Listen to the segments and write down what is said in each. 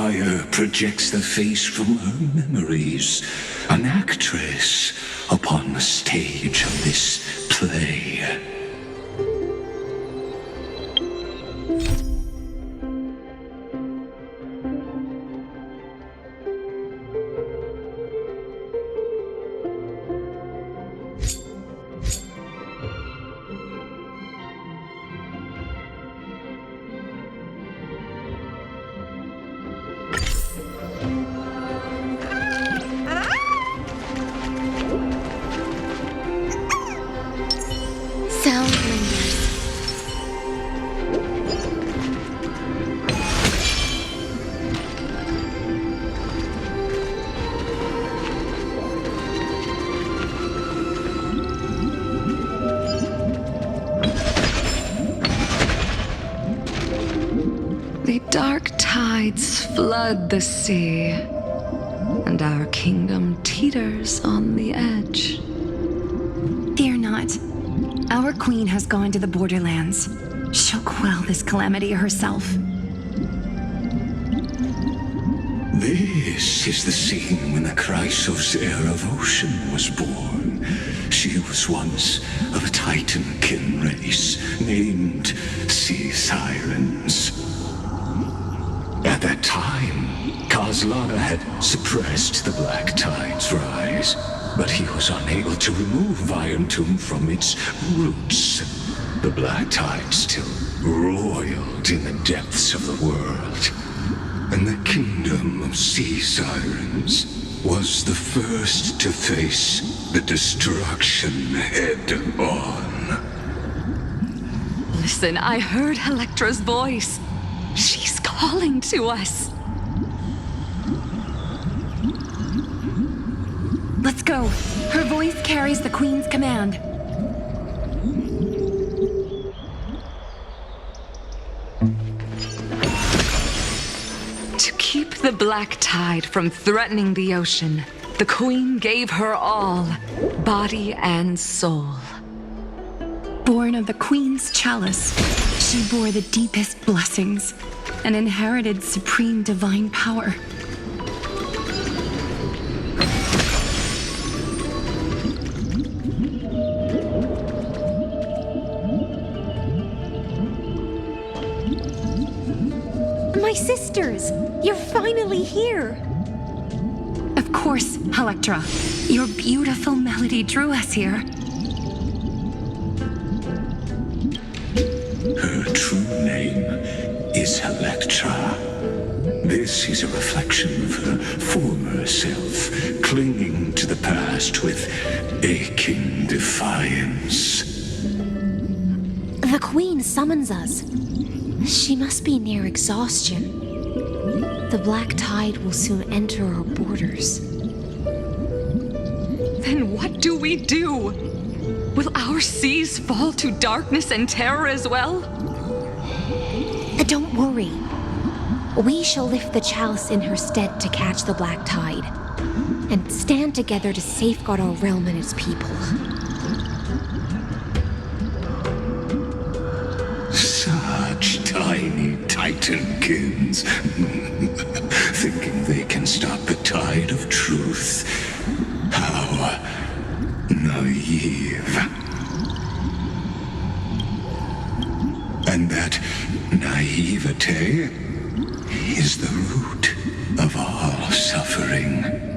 fire projects the face from her memories, an actress upon the stage of this play. Sound lingers. The dark tides flood the sea, and our kingdom teeters on the edge. Fear not. Our queen has gone to the borderlands. She'll quell this calamity herself. This is the scene when the Chrysos heir of Ocean was born. She was once of a Titan-kin race named Sea Sirens. At that time, Kozlana had suppressed the Black Tide's rise, but he was unable to remove Iron Tomb from its roots. The Black Tide still roiled in the depths of the world, and the kingdom of Sea Sirens was the first to face the destruction head-on. Listen, I heard Electra's voice. She's calling to us. Let's go. Her voice carries the queen's command. To keep the Black Tide from threatening the ocean, the queen gave her all, body and soul. Born of the queen's chalice, she bore the deepest blessings and inherited supreme divine power. My sisters, you're finally here. Of course, Electra. Your beautiful melody drew us here. Her true name is Electra. This is a reflection of her former self, clinging to the past with aching defiance. The Queen summons us. She must be near exhaustion. The Black Tide will soon enter our borders. Then what do we do? Will our seas fall to darkness and terror as well? Don't worry. We shall lift the chalice in her stead to catch the Black Tide, and stand together to safeguard our realm and its people. Such tiny Titankins, thinking they can stop the tide of truth. How naive. And that naivete is the root of all suffering.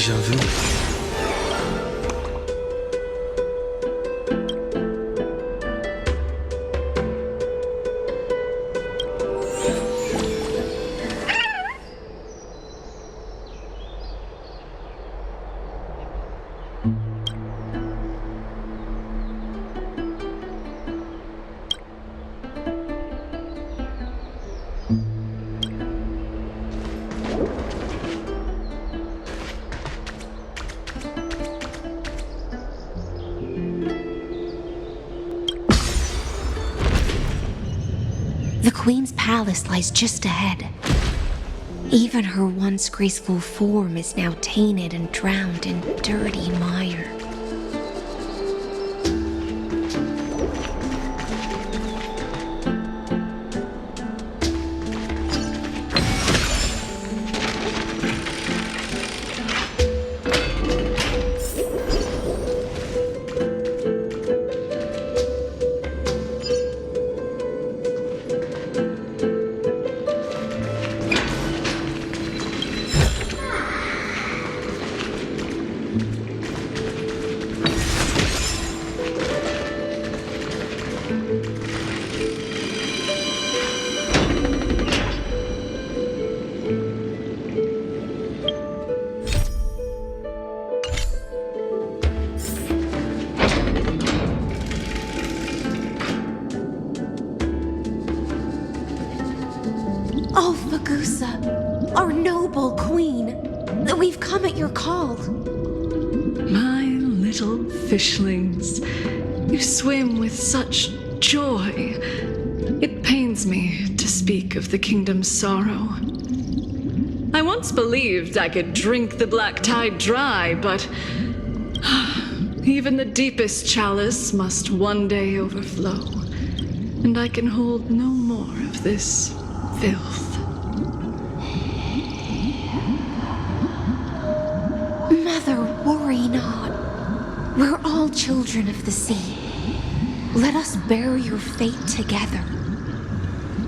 Déjà vu. The Queen's palace lies just ahead. Even her once graceful form is now tainted and drowned in dirty mire. Oh, Fagusa, our noble queen, we've come at your call. My little fishlings, you swim with such joy. It pains me to speak of the kingdom's sorrow. I once believed I could drink the black tide dry, but even the deepest chalice must one day overflow, and I can hold no more of this filth. Mother, worry not. We're all children of the sea. Let us bear your fate together.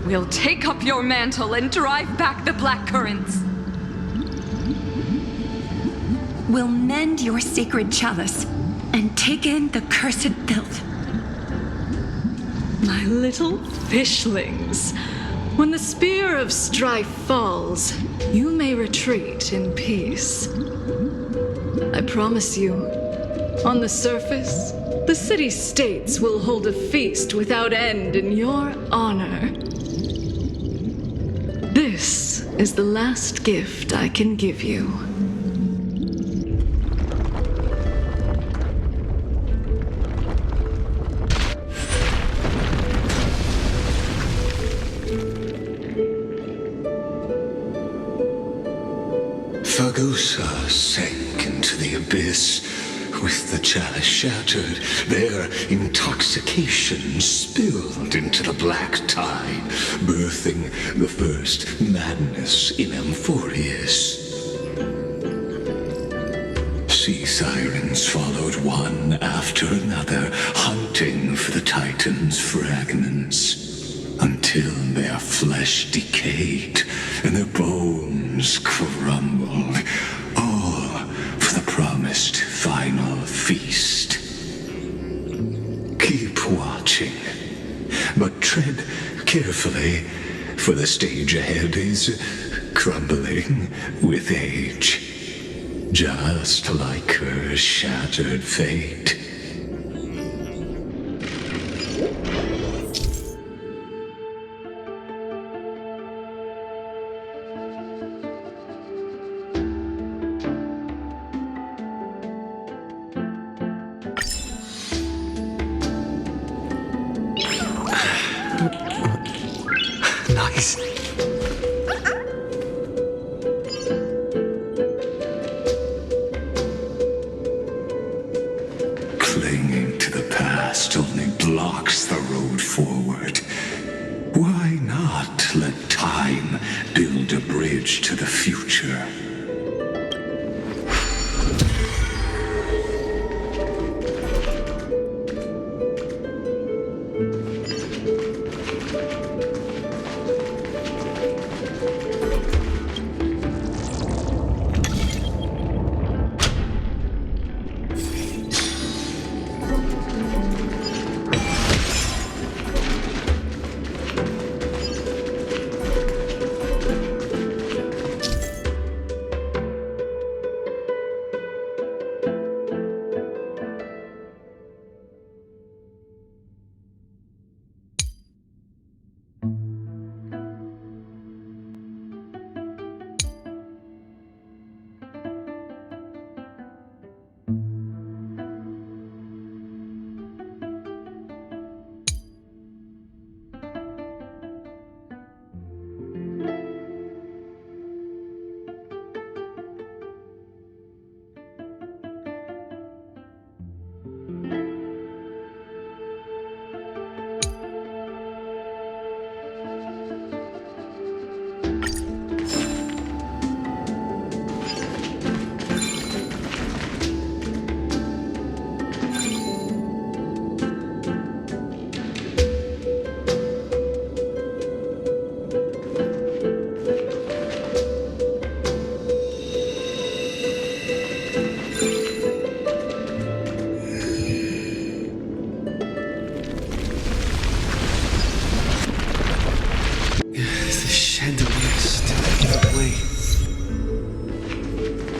We'll take up your mantle and drive back the black currents. We'll mend your sacred chalice and take in the cursed filth. My little fishlings, when the spear of strife falls, you may retreat in peace. I promise you, on the surface, the city-states will hold a feast without end in your honor. This is the last gift I can give you. Fagusa sank into the abyss with the chalice shattered. Their intoxication spilled into the black tide, birthing the first madness in Amphoreus. Sea sirens followed one after another, hunting for the Titan's fragments, until their flesh decayed and their bones crumbled, all for the promised final feast. Keep watching, but tread carefully, for the stage ahead is crumbling with age, just like her shattered fate. Nice. Clinging to the past only blocks the road forward. Why not let time build a bridge to the future?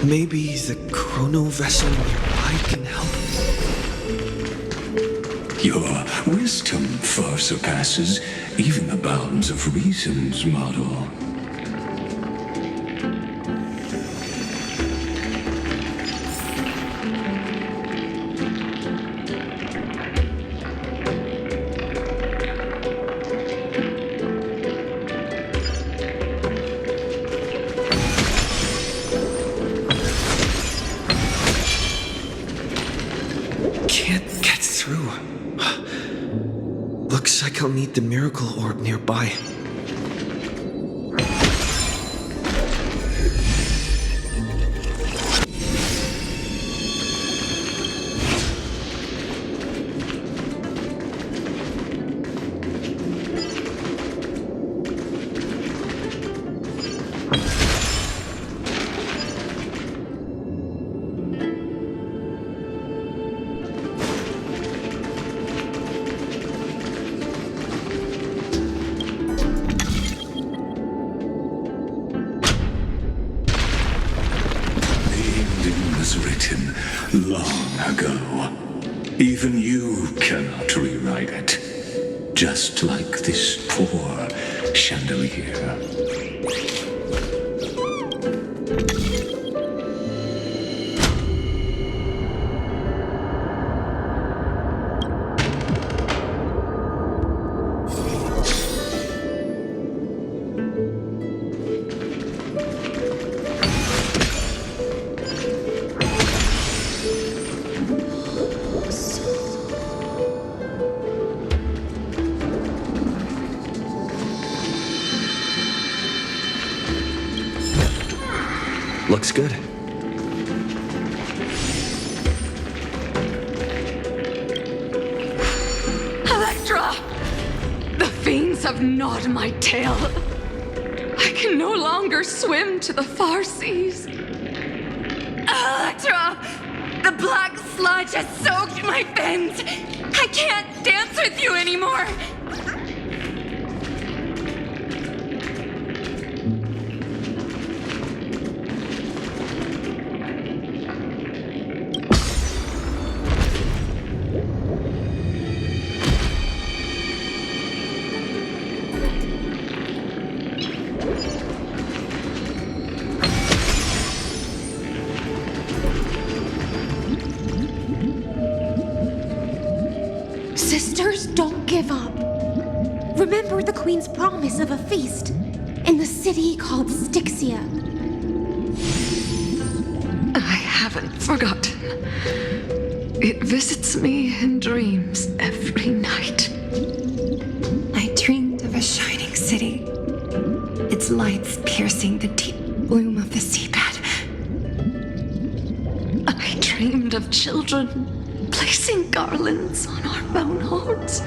Maybe the chrono vessel nearby can help? Your wisdom far surpasses even the bounds of reason's model. Can't get through. Looks like I'll need the miracle orb nearby. Was written long ago. Even you cannot rewrite it. Just like this poor chandelier. Looks good. Electra! The fiends have gnawed my tail. I can no longer swim to the far seas. Electra! The black sludge has soaked my fins. I can't dance with you anymore. Sisters, don't give up. Remember the Queen's promise of a feast in the city called Styxia. I haven't forgotten. It visits me in dreams every night. I dreamed of a shining city, its lights piercing the deep gloom of the seabed. I dreamed of children placing garlands on our bone horns,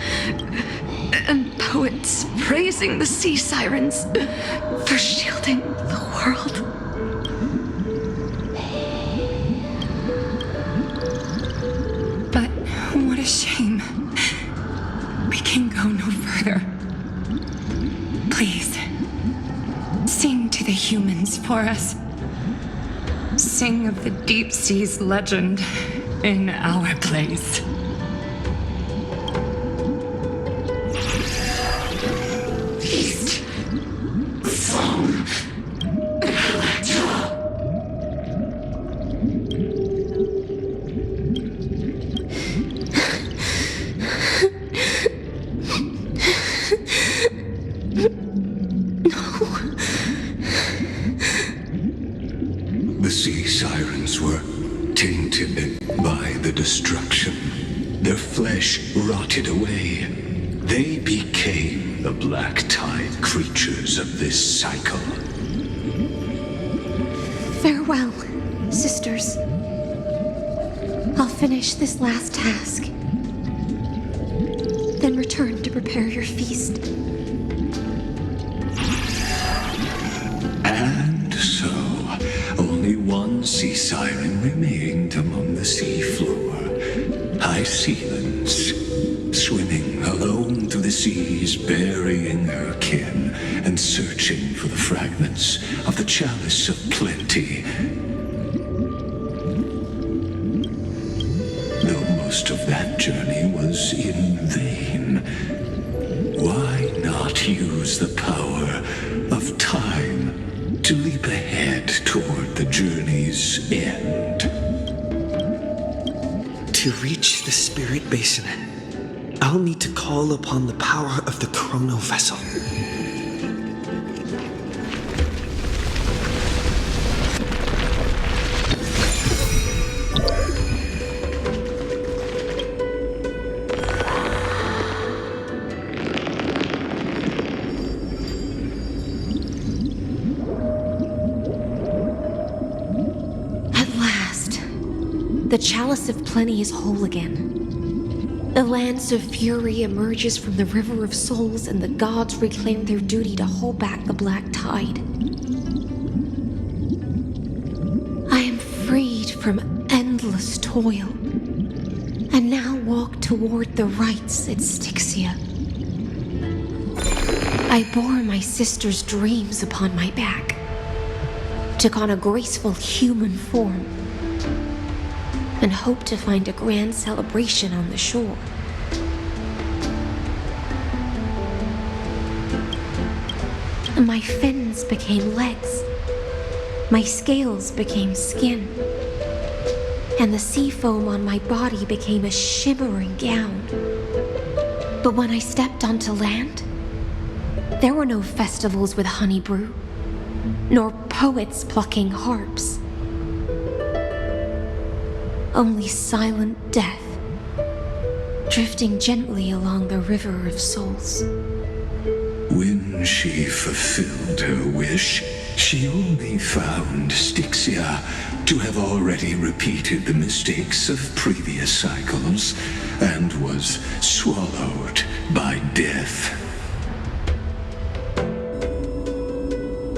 and poets praising the sea sirens for shielding the world. But what a shame. We can go no further. Please, sing to the humans for us. Sing of the deep sea's legend in our place. Feast. Song. Electra. The sea sirens were tainted by the destruction. Their flesh rotted away. They became the black tide creatures of this cycle. Farewell, sisters. I'll finish this last task, then return to prepare your feast. And so, only one sea siren remained among the sea floor. High Sealands, swimming alone through the seas, burying her kin and searching for the fragments of the chalice of plenty. most of that journey was in vain. Why not use the power of time to leap ahead toward the journey's end? To reach the Spirit Basin, I'll need to call upon the power of the Chrono Vessel. The Chalice of Plenty is whole again. The Lance of Fury emerges from the River of Souls, and the gods reclaim their duty to hold back the Black Tide. I am freed from endless toil, and now walk toward the rites at Styxia. I bore my sister's dreams upon my back, took on a graceful human form, and hoped to find a grand celebration on the shore. My fins became legs, my scales became skin, and the sea foam on my body became a shimmering gown. But when I stepped onto land, there were no festivals with honey brew, nor poets plucking harps. Only silent death, drifting gently along the River of Souls. When she fulfilled her wish, she only found Styxia to have already repeated the mistakes of previous cycles and was swallowed by death.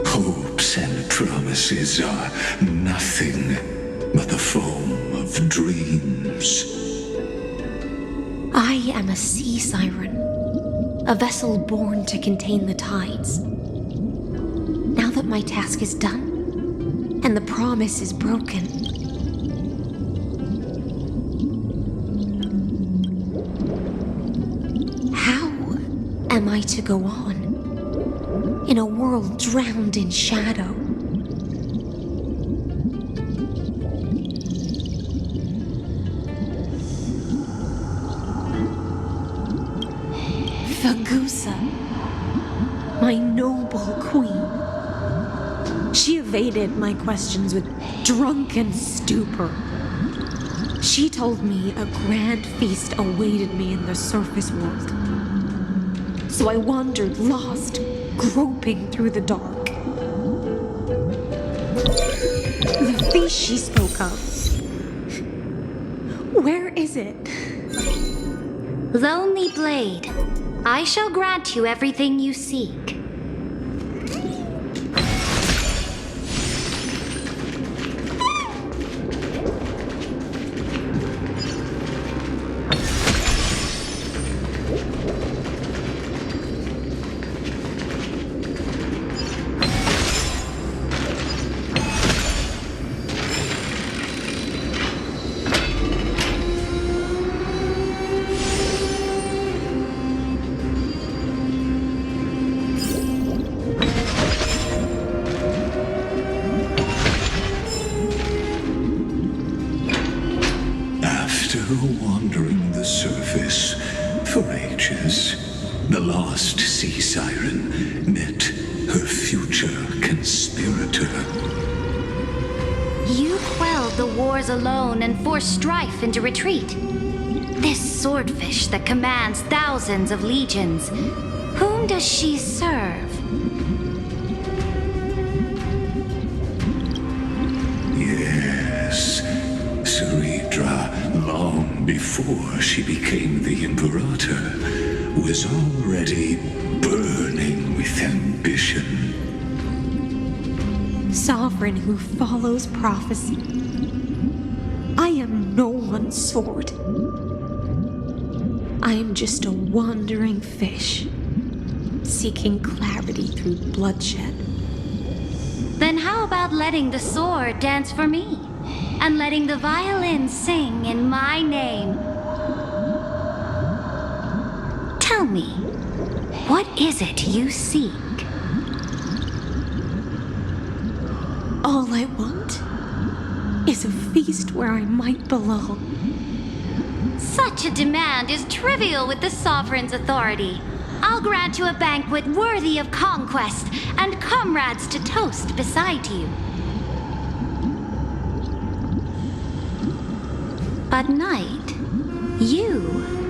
Hopes and promises are nothing but the foam of dreams. I am a sea siren, a vessel born to contain the tides. Now that my task is done, and the promise is broken, how am I to go on in a world drowned in shadow? Fagusa, my noble queen. She evaded my questions with drunken stupor. She told me a grand feast awaited me in the surface world. So I wandered lost, groping through the dark. The feast she spoke of. Where is it? Lonely Blade, I shall grant you everything you seek. Wandering the surface for ages, the lost sea siren met her future conspirator. You quelled the wars alone and forced strife into retreat. This swordfish that commands thousands of legions, whom does she serve? Yes, Ceridra, long before she became the Imperator, was already burning with ambition. Sovereign who follows prophecy. I am no one's sword. I am just a wandering fish, seeking clarity through bloodshed. Then how about letting the sword dance for me? And letting the violin sing in my name? Tell me, what is it you seek? All I want is a feast where I might belong. Such a demand is trivial with the Sovereign's authority. I'll grant you a banquet worthy of conquest and comrades to toast beside you. But Knight, you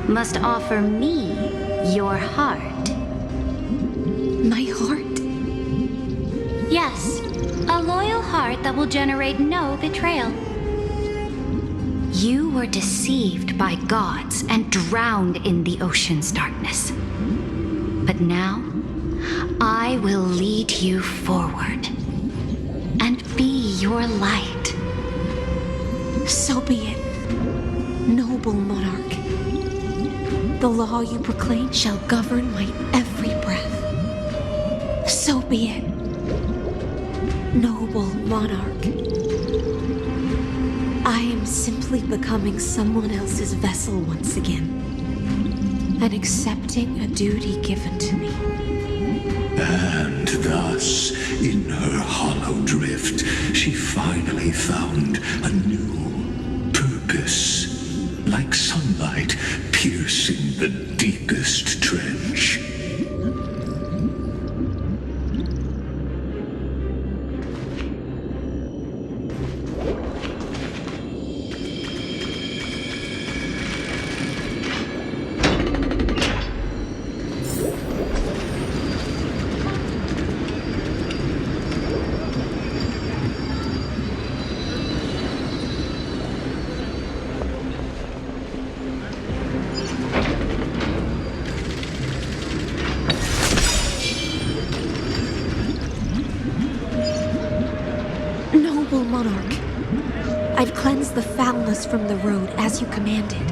must offer me your heart. My heart? Yes, a loyal heart that will generate no betrayal. You were deceived by gods and drowned in the ocean's darkness. But now, I will lead you forward and be your light. So be it, noble monarch. The law you proclaim shall govern my every breath. So be it, noble monarch. I am simply becoming someone else's vessel once again, and accepting a duty given to me. And thus, in her hollow drift, she finally found a new purpose, like sunlight piercing the deepest trench. Noble monarch, I've cleansed the foulness from the road as you commanded.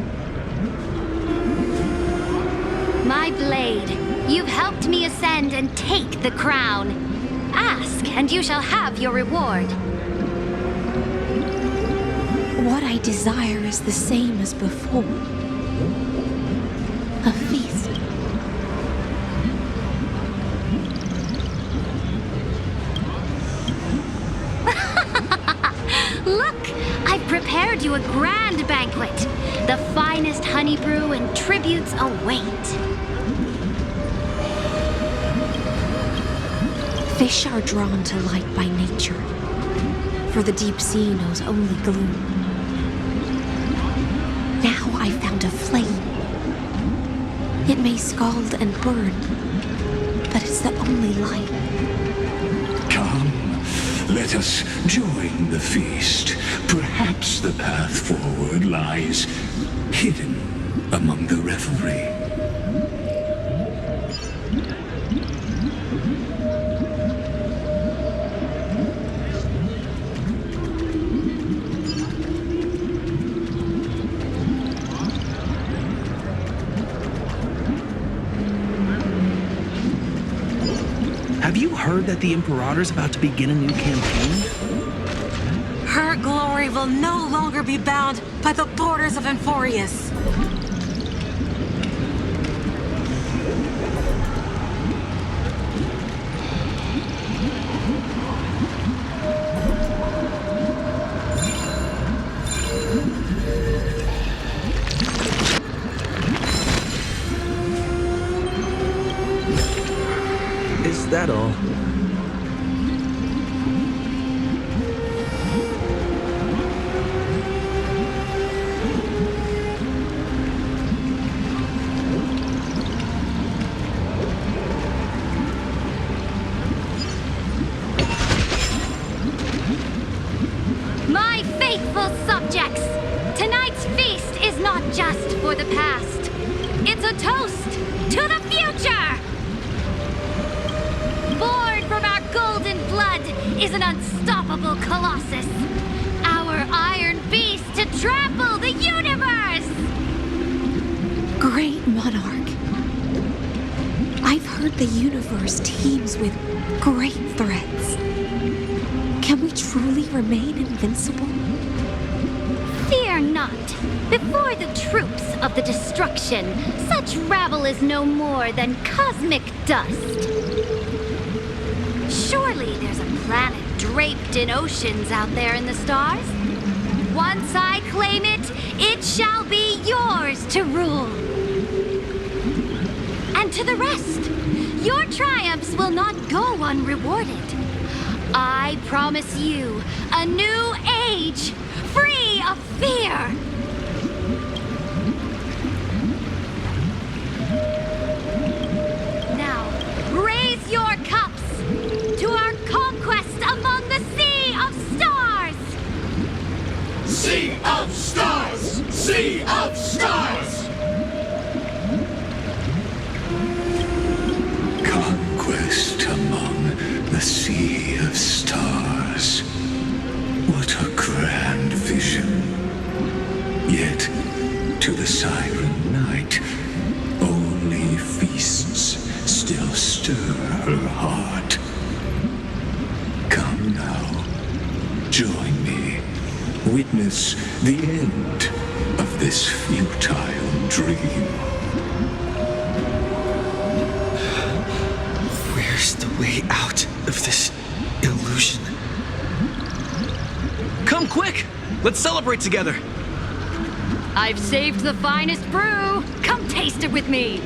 My blade, you've helped me ascend and take the crown. Ask, and you shall have your reward. What I desire is the same as before. A feast. Look, I've prepared you a grand banquet. The finest honey brew and tributes await. Fish are drawn to light by nature, for the deep sea knows only gloom. Now I found a flame. It may scald and burn, but it's the only light. Come, let us join the feast. Perhaps the path forward lies hidden among the revelry. Have you heard that the Imperator's about to begin a new campaign? Her glory will no longer be bound by the borders of Amphoreus. Is that all? My faithful subjects, tonight's feast is not just for the past. It's a toast to the future! Born from our golden blood is an unstoppable colossus. Our iron beast to trample the universe! Great monarch, I've heard the universe teems with great threats. Can we truly remain invincible? Fear not. Before the troops of the destruction, such rabble is no more than cosmic dust. Surely there's a planet draped in oceans out there in the stars. Once I claim it, it shall be yours to rule. And to the rest, your triumphs will not go unrewarded. I promise you a new age, free of fear. Now, raise your cups to our conquest among the Sea of Stars! Sea of Stars! Sea of Stars! Conquest among the Sea of Stars. What a grand vision. Yet, to the Siren Knight, only feasts still stir her heart. Come now, join me. Witness the end of this futile dream. Where's the way out of this illusion? Come quick! Let's celebrate together! I've saved the finest brew. Come taste it with me.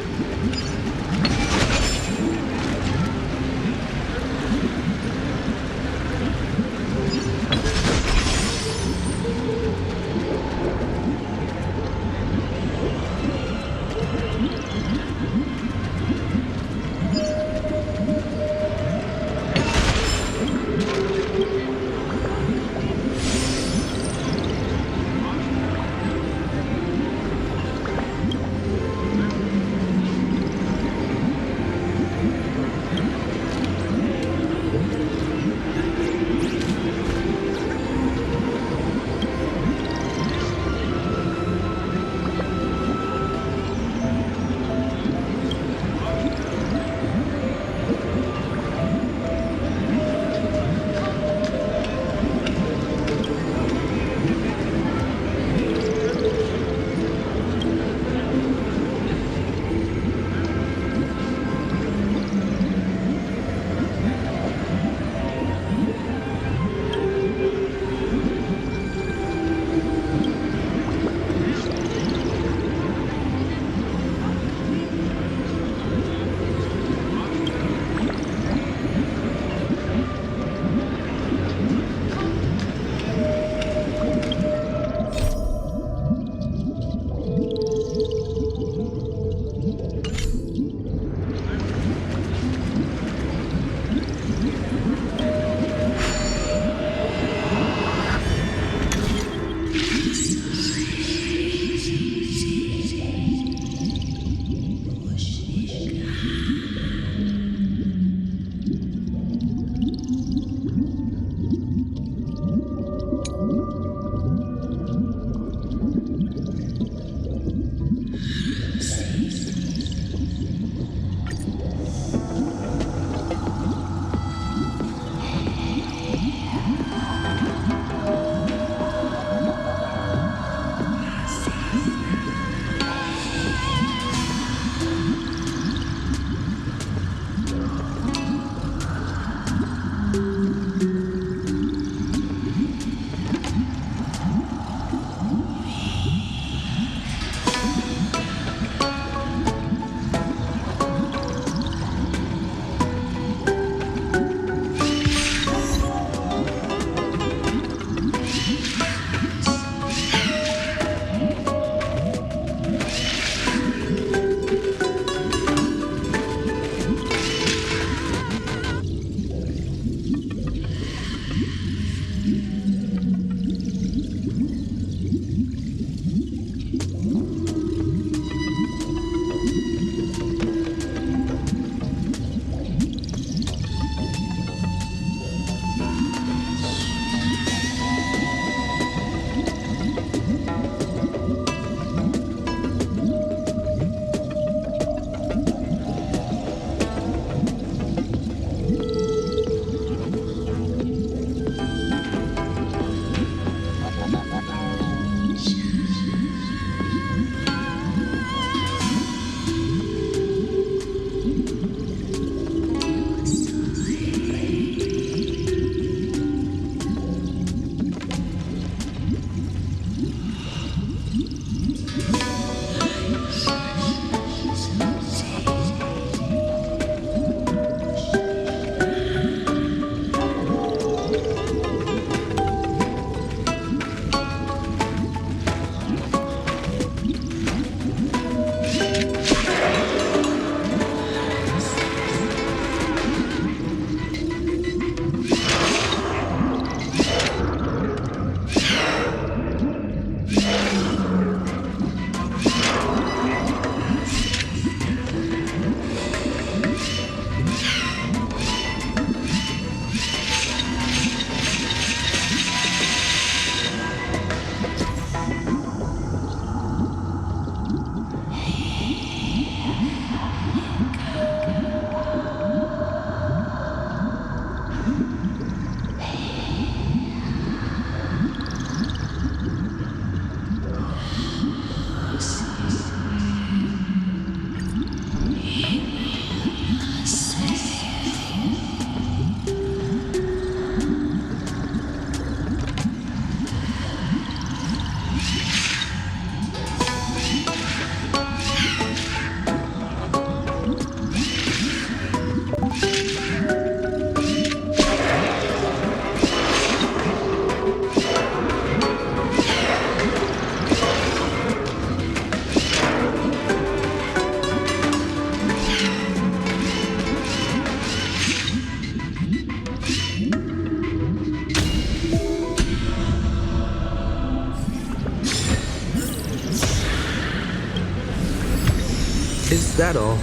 that all?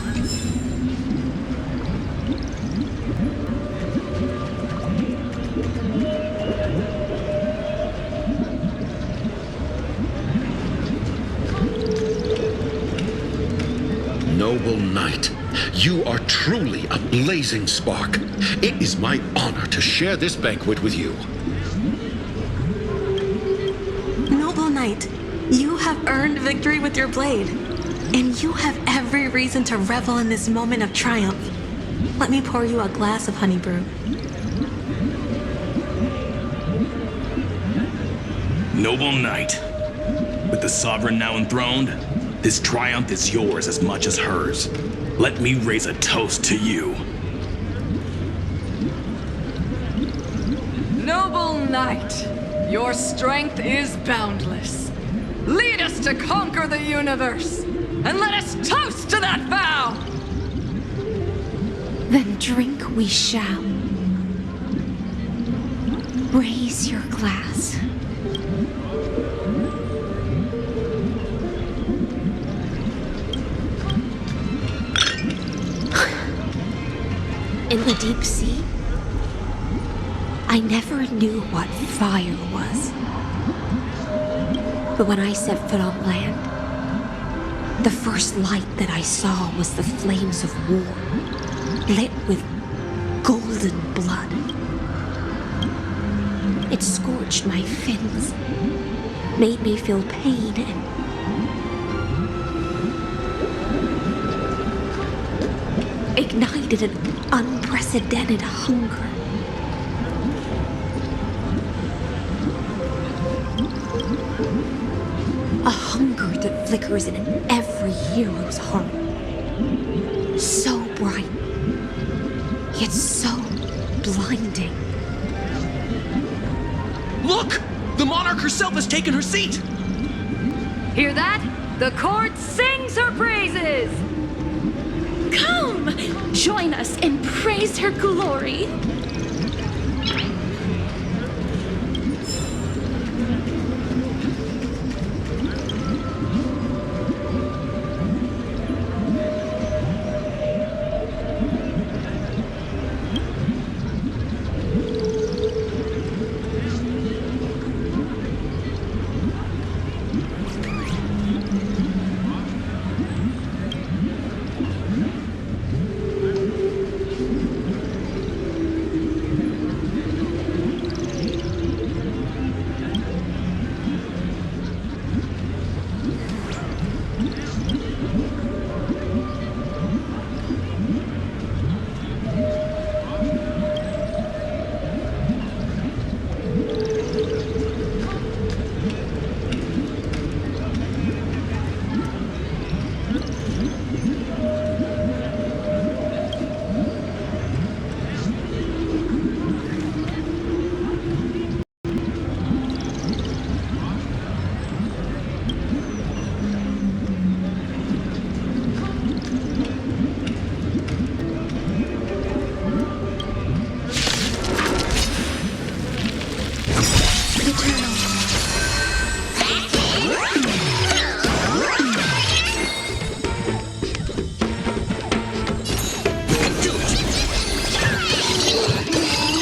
Noble knight, you are truly a blazing spark. It is my honor to share this banquet with you. Noble Knight, you have earned victory with your blade. And you have every reason to revel in this moment of triumph. Let me pour you a glass of honey brew. Noble knight, with the sovereign now enthroned, this triumph is yours as much as hers. Let me raise a toast to you. Noble knight, your strength is boundless. Lead us to conquer the universe, and let us toast to that vow! Then drink we shall. Raise your glass. In the deep sea, I never knew what fire was. But when I set foot on land, the first light that I saw was the flames of war, lit with golden blood. It scorched my fins, made me feel pain and ignited an unprecedented hunger. A hunger that flickers in every hero's heart. So bright, yet so blinding. Look! The monarch herself has taken her seat! Hear that? The court sings her praises! Come! Join us and praise her glory!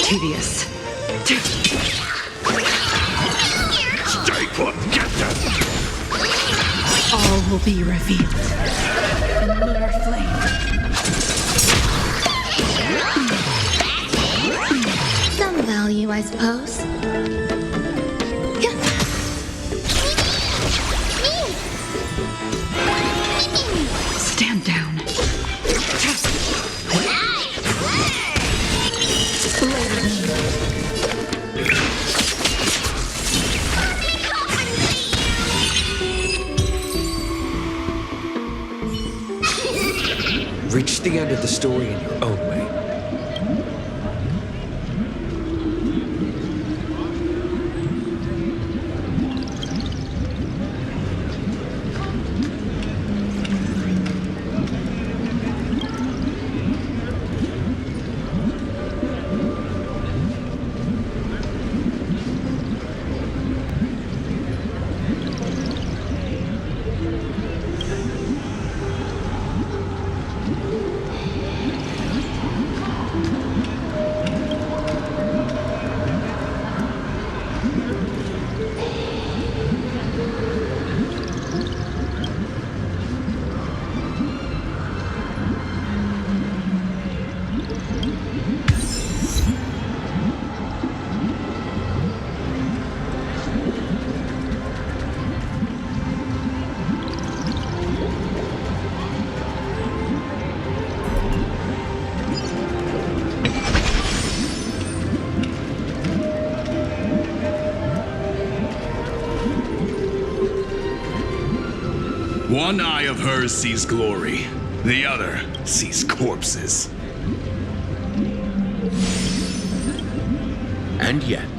Tedious. Stay put, get them! All will be revealed. A mere flame. Some value, I suppose. Stand down. Reach the end of the story in your own way. One eye of hers sees glory, the other sees corpses. And yet,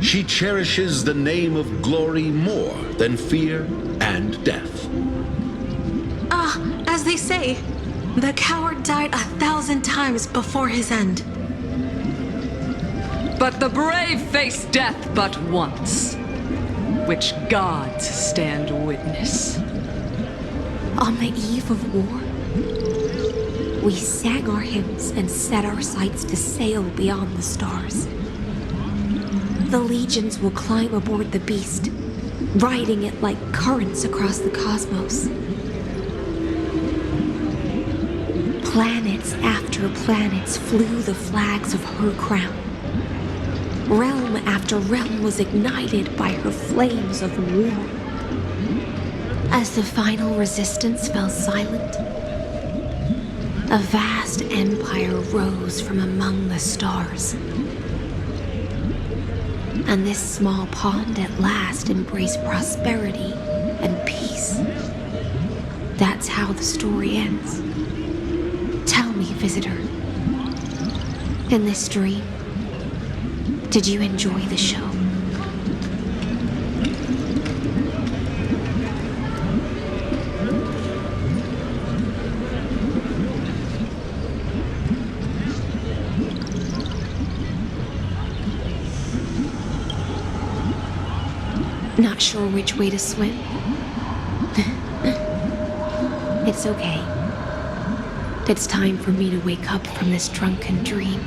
she cherishes the name of glory more than fear and death. As they say, the coward died 1,000 times before his end. But the brave face death but once, which gods stand witness. On the eve of war, we sang our hymns and set our sights to sail beyond the stars. The legions will climb aboard the beast, riding it like currents across the cosmos. Planets after planets flew the flags of her crown. Realm after realm was ignited by her flames of war. As the final resistance fell silent, a vast empire rose from among the stars. And this small pond at last embraced prosperity and peace. That's how the story ends. Tell me, visitor, in this dream, did you enjoy the show? Not sure which way to swim? It's okay. It's time for me to wake up from this drunken dream.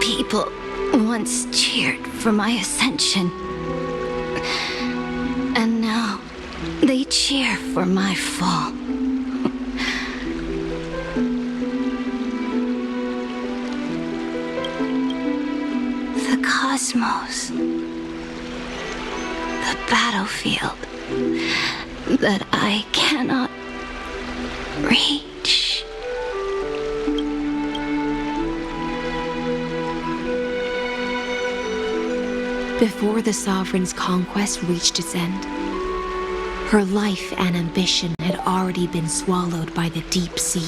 People once cheered for my ascension. And now they cheer for my fall. The cosmos the battlefield that I cannot reach. Before the Sovereign's conquest reached its end, her life and ambition had already been swallowed by the deep sea.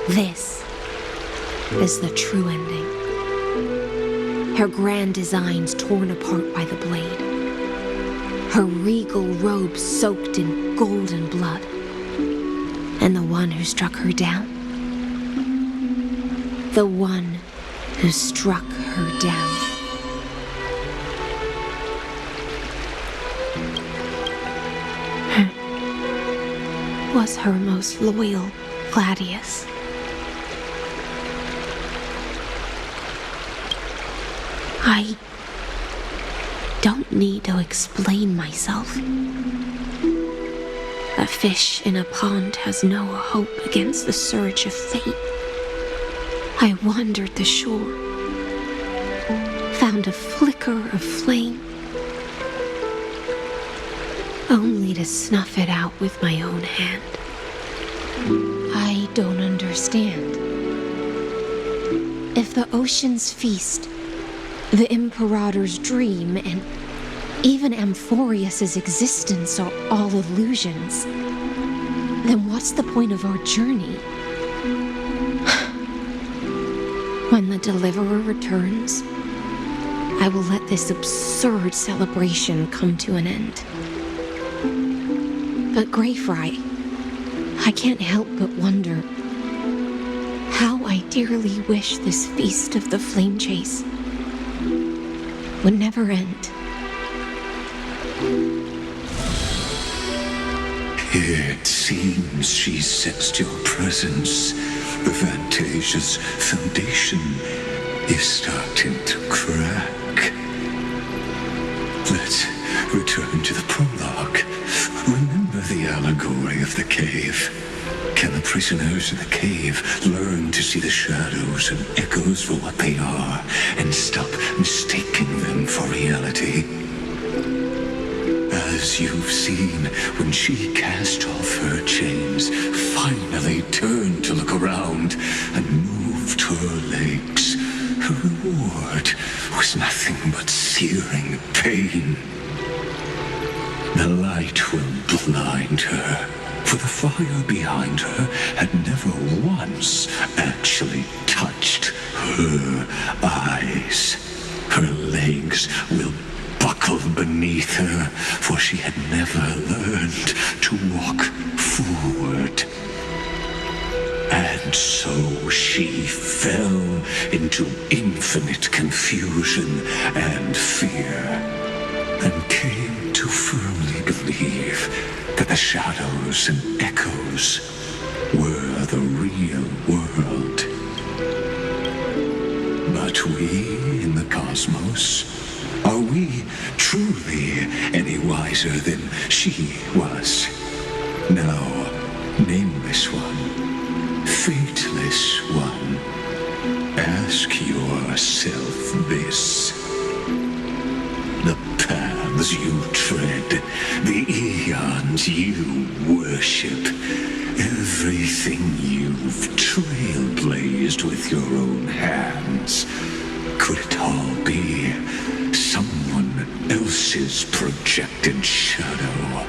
This is the true ending. Her grand designs torn apart by the blade. Her regal robe soaked in golden blood. And the one who struck her down? The one who struck her down. Was her most loyal Gladius. I don't need to explain myself. A fish in a pond has no hope against the surge of fate. I wandered the shore, found a flicker of flame, only to snuff it out with my own hand. I don't understand. If the ocean's feast, the Imperator's dream, and even Amphoreus' existence are all illusions, then what's the point of our journey? When the Deliverer returns, I will let this absurd celebration come to an end. But Greyfry, I can't help but wonder how I dearly wish this feast of the flame chase would never end. It seems she sensed your presence. The Fantasia's foundation is starting to crack. Let's return to the prologue. Remember the allegory of the cave? Can the prisoners in the cave learn to see the shadows and echoes for what they are and stop mistaking them for reality? As you've seen, when she cast off her chains, finally turned to look around and moved her legs, her reward was nothing but searing pain. The light will blind her, for the fire behind her had never once actually touched her eyes. Her legs will buckle beneath her, for she had never learned to walk forward. And so she fell into infinite confusion and fear, and came to firmly believe that the shadows and echoes were the real world. But we in the cosmos, are we truly any wiser than she was? No, nameless one, fateless one, ask yourself this. The paths you tread, the eons you worship, everything you've trailblazed with your own hands, could it all be someone else's projected shadow?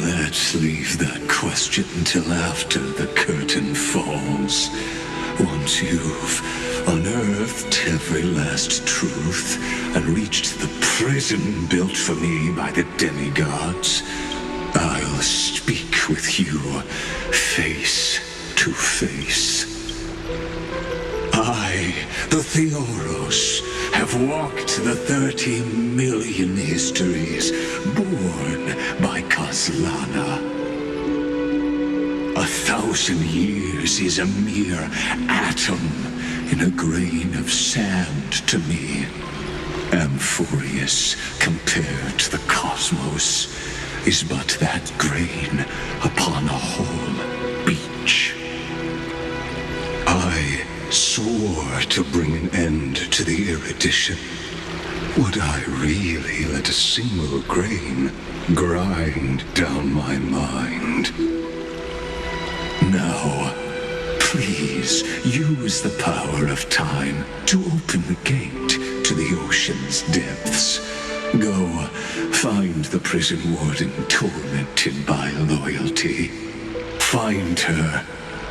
Let's leave that question till after the curtain falls. Once you've unearthed every last truth and reached the prison built for me by the demigods, I'll speak with you face to face. I, the Theoros, have walked the 30 million histories born by Kozlana. 1,000 years is a mere atom in a grain of sand to me. Amphoreus, compared to the cosmos, is but that grain upon a whole beach. I soar war to bring an end to the erudition, would I really let a single grain grind down my mind? Now, please use the power of time to open the gate to the ocean's depths. Go, find the prison warden tormented by loyalty. Find her,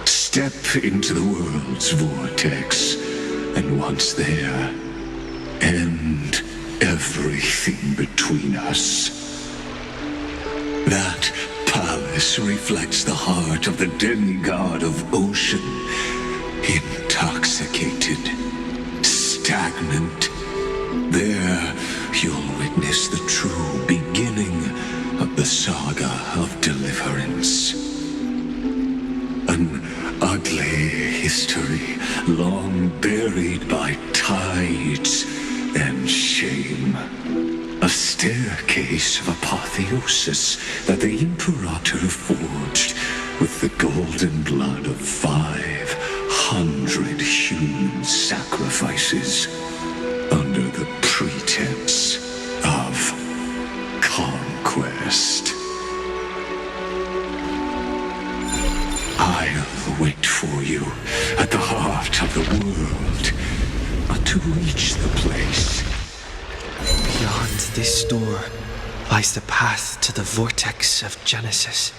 step into the world's vortex, and once there, end everything between us. That palace reflects the heart of the demigod of ocean, intoxicated, stagnant. There, you'll witness the true beginning of the saga of deliverance. An ugly history, long buried by tides and shame. A staircase of apotheosis that the Imperator forged with the golden blood of 500 human sacrifices under the pretense of conquest. I'll wait for you at the heart of the world to reach the place. Beyond this door lies the path to the vortex of Genesis.